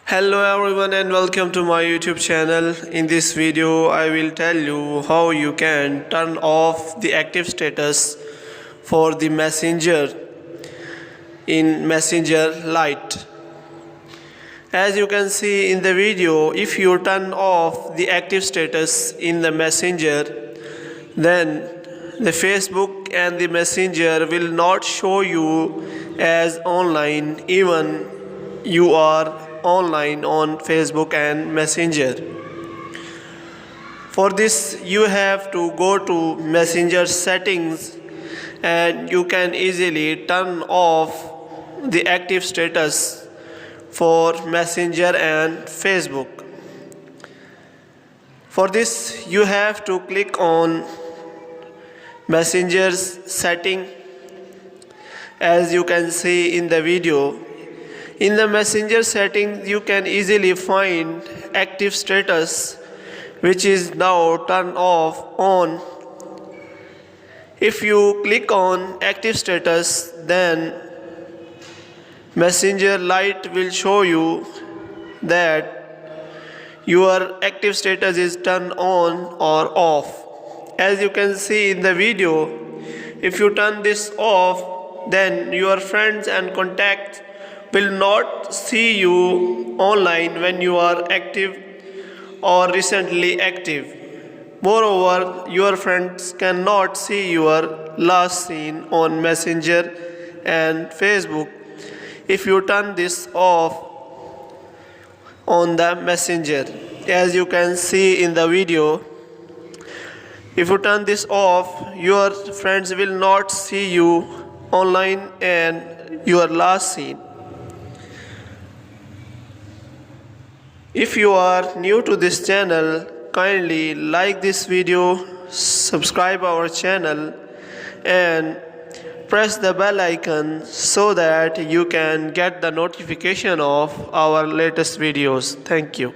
Hello everyone and welcome to my YouTube channel. In this video I will tell you how you can turn off the active status for the Messenger in Messenger Lite. As you can see in the video, if you turn off the active status in the Messenger, then the Facebook and the Messenger will not show you as online even you are online on Facebook and Messenger. For this you have to go to Messenger settings and you can easily turn off the active status for Messenger and Facebook. For this you have to click on Messenger's setting. As you can see in the video, in the Messenger settings you can easily find active status, which is now turned off on. If you click on active status, then Messenger Lite will show you that your active status is turned on or off. As you can see in the video, if you turn this off, then your friends and contacts will not see you online when you are active or recently active. Moreover, your friends cannot see your last seen on Messenger and Facebook if you turn this off on the Messenger. As you can see in the video, if you turn this off, your friends will not see you online and your last seen. If you are new to this channel, kindly like this video, subscribe our channel and press the bell icon so that you can get the notification of our latest videos. Thank you.